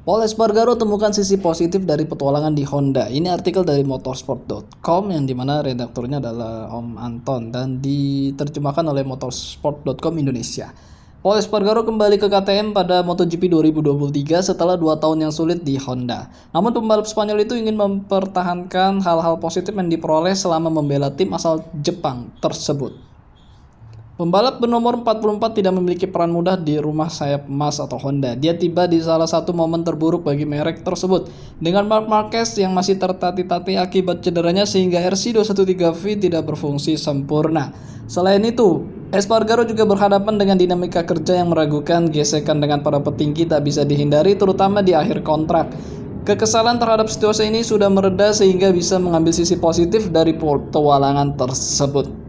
Paul Espargaro temukan sisi positif dari petualangan di Honda. Ini artikel dari motorsport.com yang dimana redakturnya adalah Om Anton dan diterjemahkan oleh motorsport.com Indonesia. Paul Espargaro kembali ke KTM pada MotoGP 2023 setelah 2 tahun yang sulit di Honda. Namun pembalap Spanyol itu ingin mempertahankan hal-hal positif yang diperoleh selama membela tim asal Jepang tersebut. Pembalap bernomor 44 tidak memiliki peran mudah di rumah sayap emas atau Honda. Dia tiba di salah satu momen terburuk bagi merek tersebut, dengan Marc Marquez yang masih tertatih-tatih akibat cederanya sehingga RC213V tidak berfungsi sempurna. Selain itu, Espargaro juga berhadapan dengan dinamika kerja yang meragukan, gesekan dengan para petinggi tak bisa dihindari terutama di akhir kontrak. Kekesalan terhadap situasi ini sudah mereda sehingga bisa mengambil sisi positif dari petualangan tersebut.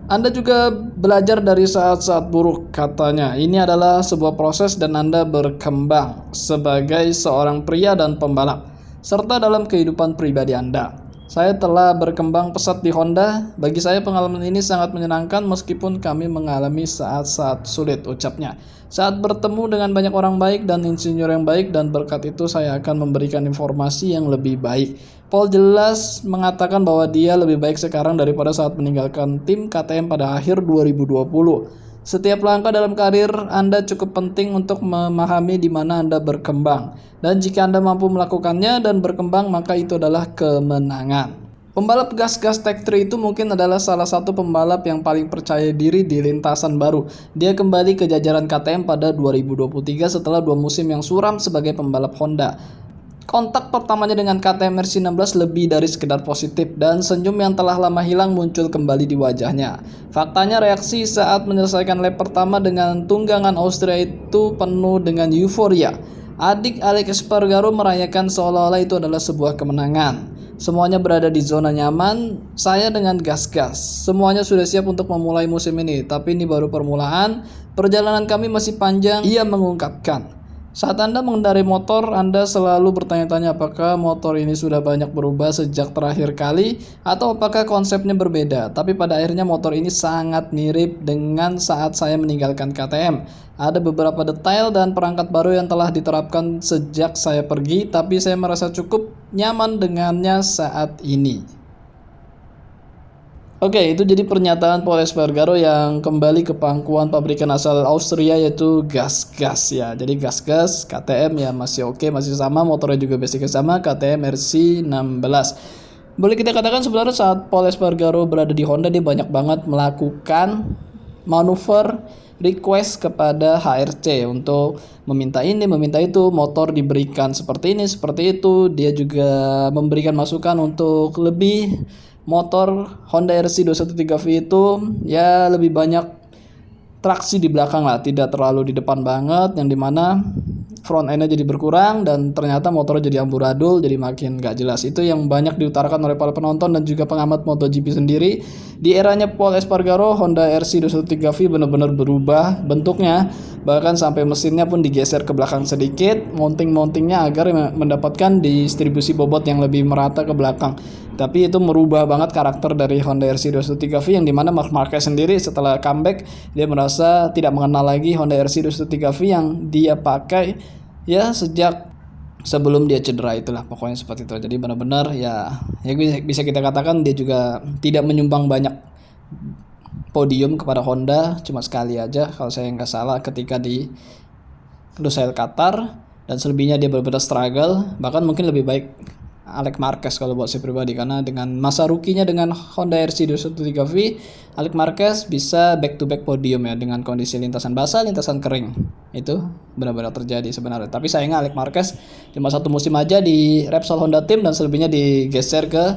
Anda juga belajar dari saat-saat buruk, katanya. Ini adalah sebuah proses dan Anda berkembang sebagai seorang pria dan pembalap, serta dalam kehidupan pribadi Anda. Saya telah berkembang pesat di Honda. Bagi saya pengalaman ini sangat menyenangkan meskipun kami mengalami saat-saat sulit, ucapnya. Saat bertemu dengan banyak orang baik dan insinyur yang baik dan berkat itu saya akan memberikan informasi yang lebih baik. Paul jelas mengatakan bahwa dia lebih baik sekarang daripada saat meninggalkan tim KTM pada akhir 2020. Setiap langkah dalam karir Anda cukup penting untuk memahami di mana Anda berkembang. Dan jika Anda mampu melakukannya dan berkembang, maka itu adalah kemenangan. Pembalap gas-gas Tech 3 itu mungkin adalah salah satu pembalap yang paling percaya diri di lintasan baru. Dia kembali ke jajaran KTM pada 2023 setelah 2 musim yang suram sebagai pembalap Honda. Kontak pertamanya dengan KTM RC16 lebih dari sekedar positif dan senyum yang telah lama hilang muncul kembali di wajahnya. Faktanya reaksi saat menyelesaikan lap pertama dengan tunggangan Austria itu penuh dengan euforia. Adik Alex Espargaro merayakan seolah-olah itu adalah sebuah kemenangan. Semuanya berada di zona nyaman, saya dengan gas-gas. Semuanya sudah siap untuk memulai musim ini, tapi ini baru permulaan, perjalanan kami masih panjang, ia mengungkapkan. Saat Anda mengendarai motor, Anda selalu bertanya-tanya apakah motor ini sudah banyak berubah sejak terakhir kali atau apakah konsepnya berbeda. Tapi pada akhirnya motor ini sangat mirip dengan saat saya meninggalkan KTM. Ada beberapa detail dan perangkat baru yang telah diterapkan sejak saya pergi, tapi saya merasa cukup nyaman dengannya saat ini. Oke, itu jadi pernyataan Paul Espargaro yang kembali ke pangkuan pabrikan asal Austria yaitu gas-gas ya. Jadi gas-gas KTM ya masih oke, masih sama, motornya juga basicnya sama, KTM RC16. Boleh kita katakan sebenarnya saat Paul Espargaro berada di Honda dia banyak banget melakukan manuver request kepada HRC untuk meminta ini, meminta itu, motor diberikan seperti ini, seperti itu. Dia juga memberikan masukan untuk lebih motor Honda RC213V itu ya lebih banyak traksi di belakang lah, tidak terlalu di depan banget, yang dimana front endnya jadi berkurang dan ternyata motornya jadi amburadul, jadi makin gak jelas. Itu yang banyak diutarakan oleh para penonton dan juga pengamat MotoGP sendiri. Di eranya Paul Espargaro, Honda RC213V benar-benar berubah bentuknya, bahkan sampai mesinnya pun digeser ke belakang sedikit, mounting-mountingnya agar mendapatkan distribusi bobot yang lebih merata ke belakang. Tapi itu merubah banget karakter dari Honda RC213V, yang dimana Marc Marquez sendiri setelah comeback dia merasa tidak mengenal lagi Honda RC213V yang dia pakai ya sejak sebelum dia cedera, itulah pokoknya seperti itu. Jadi benar-benar ya bisa kita katakan dia juga tidak menyumbang banyak podium kepada Honda, cuma sekali aja kalau saya nggak salah ketika di Lusail Qatar, dan selebihnya dia benar-benar struggle. Bahkan mungkin lebih baik Alex Marquez kalau buat saya pribadi, karena dengan masa rukinya dengan Honda RC213V, Alex Marquez bisa back to back podium ya dengan kondisi lintasan basah, lintasan kering. Itu benar-benar terjadi sebenarnya. Tapi sayangnya Alex Marquez cuma 1 musim aja di Repsol Honda Team dan selebihnya digeser ke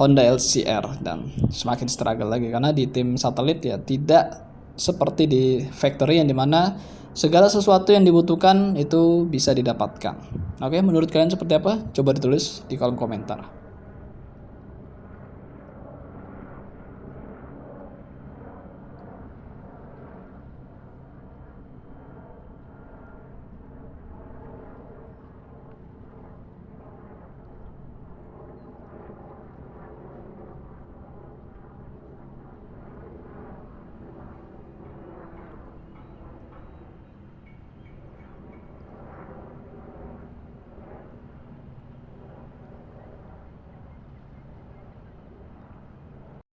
Honda LCR dan semakin struggle lagi karena di tim satelit ya tidak seperti di factory yang dimana segala sesuatu yang dibutuhkan itu bisa didapatkan. Oke, menurut kalian seperti apa? Coba ditulis di kolom komentar.